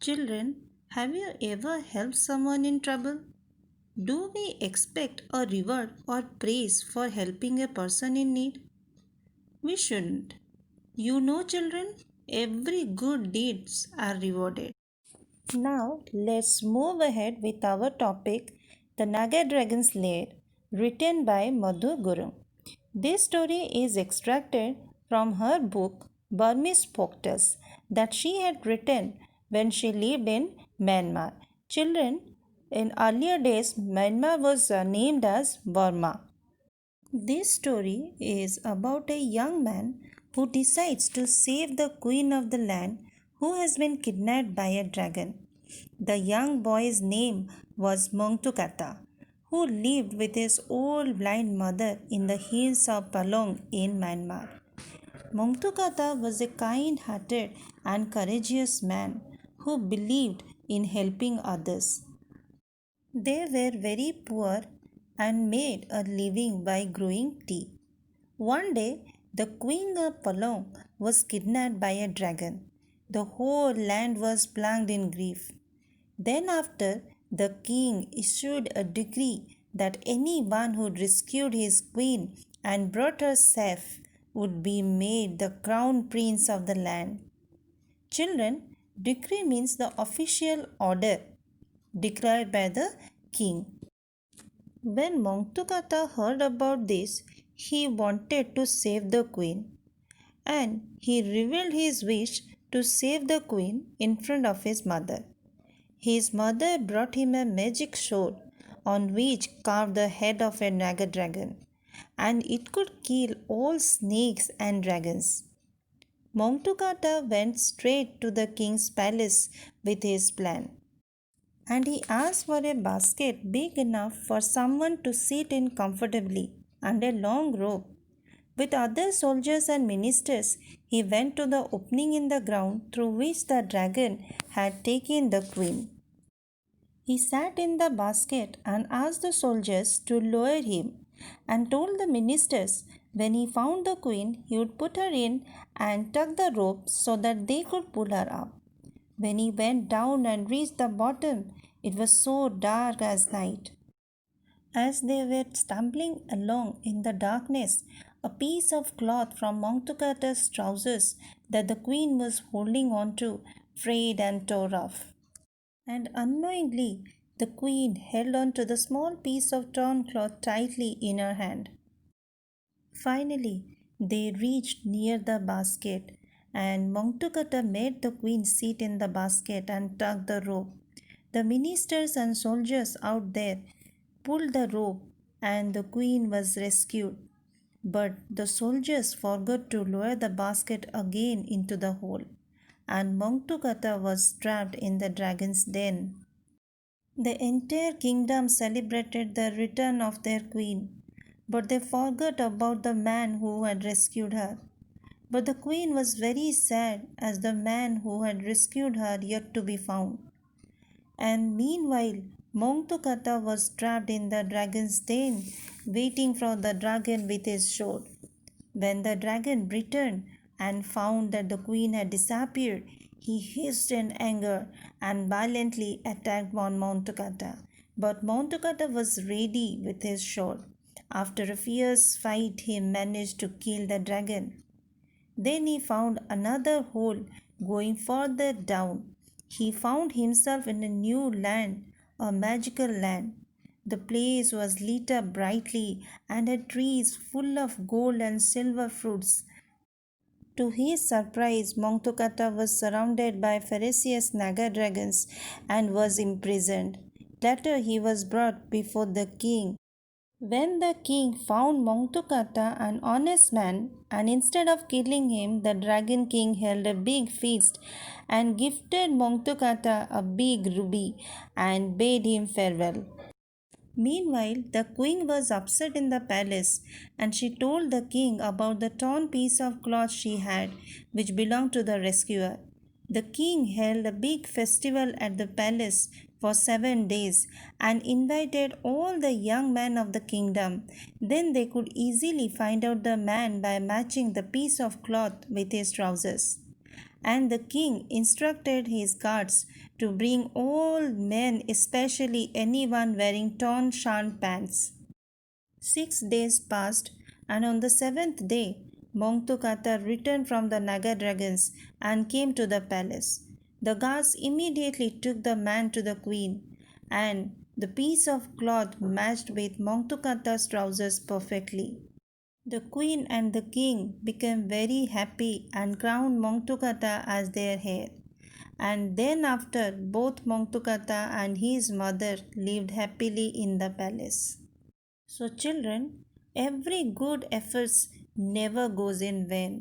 Children, have you ever helped someone in trouble? Do we expect a reward or praise for helping a person in need? We shouldn't. You know, children, every good deeds are rewarded. Now, let's move ahead with our topic, The Naga Dragon's Lair, written by Madhu Guru. This story is extracted from her book Burmese Folktales that she had written when she lived in Myanmar. Children, in earlier days, Myanmar was named as Burma. This story is about a young man who decides to save the queen of the land who has been kidnapped by a dragon. The young boy's name was Mongtukata, who lived with his old blind mother in the hills of Palong in Myanmar. Mongtukata was a kind hearted and courageous man who believed in helping others. They were very poor and made a living by growing tea. One day, the queen of Palong was kidnapped by a dragon. The whole land was plunged in grief. Then, after, the king issued a decree that anyone who rescued his queen and brought her safe would be made the crown prince of the land. Children, decree means the official order declared by the king. When Mongtukata heard about this, he wanted to save the queen and he revealed his wish to save the queen in front of his mother. His mother brought him a magic sword on which carved the head of a Naga dragon, and it could kill all snakes and dragons. Mongtukata went straight to the king's palace with his plan, and he asked for a basket big enough for someone to sit in comfortably and a long rope. With other soldiers and ministers, he went to the opening in the ground through which the dragon had taken the queen. He sat in the basket and asked the soldiers to lower him, and told the ministers when he found the queen he would put her in and tug the rope so that they could pull her up. When he went down and reached the bottom, it was so dark as night. As they were stumbling along in the darkness, a piece of cloth from Mongtukata's trousers that the queen was holding on to frayed and tore off. And unknowingly, the queen held on to the small piece of torn cloth tightly in her hand. Finally, they reached near the basket, and Mongtukata made the queen sit in the basket and tug the rope. The ministers and soldiers out there pulled the rope, and the queen was rescued. But the soldiers forgot to lower the basket again into the hole, and Mongtukata was trapped in the dragon's den. The entire kingdom celebrated the return of their queen, but they forgot about the man who had rescued her. But the queen was very sad as the man who had rescued her yet to be found. And meanwhile, Mongtukata was trapped in the dragon's den, waiting for the dragon with his sword. When the dragon returned and found that the queen had disappeared, he hissed in anger and violently attacked on Mongtukata. But Mongtukata was ready with his sword. After a fierce fight, he managed to kill the dragon. Then he found another hole going further down. He found himself in a new land, a magical land. The place was lit up brightly and had trees full of gold and silver fruits. To his surprise, Mongtukata was surrounded by ferocious Naga dragons and was imprisoned. Later, he was brought before the king. When the king found Mongtukata an honest man, and instead of killing him, the dragon king held a big feast and gifted Mongtukata a big ruby and bade him farewell. Meanwhile, the queen was upset in the palace, and she told the king about the torn piece of cloth she had, which belonged to the rescuer. The king held a big festival at the palace for 7 days and invited all the young men of the kingdom. Then they could easily find out the man by matching the piece of cloth with his trousers. and the king instructed his guards to bring all men, especially anyone wearing torn shan pants. 6 days passed, and on the seventh day, Mongtukata returned from the Naga dragons and came to the palace. The guards immediately took the man to the queen, and the piece of cloth matched with Mongtukata's trousers perfectly. The queen and the king became very happy and crowned Mongtukata as their heir. And then after, both Mongtukata and his mother lived happily in the palace. So children, every good effort never goes in vain.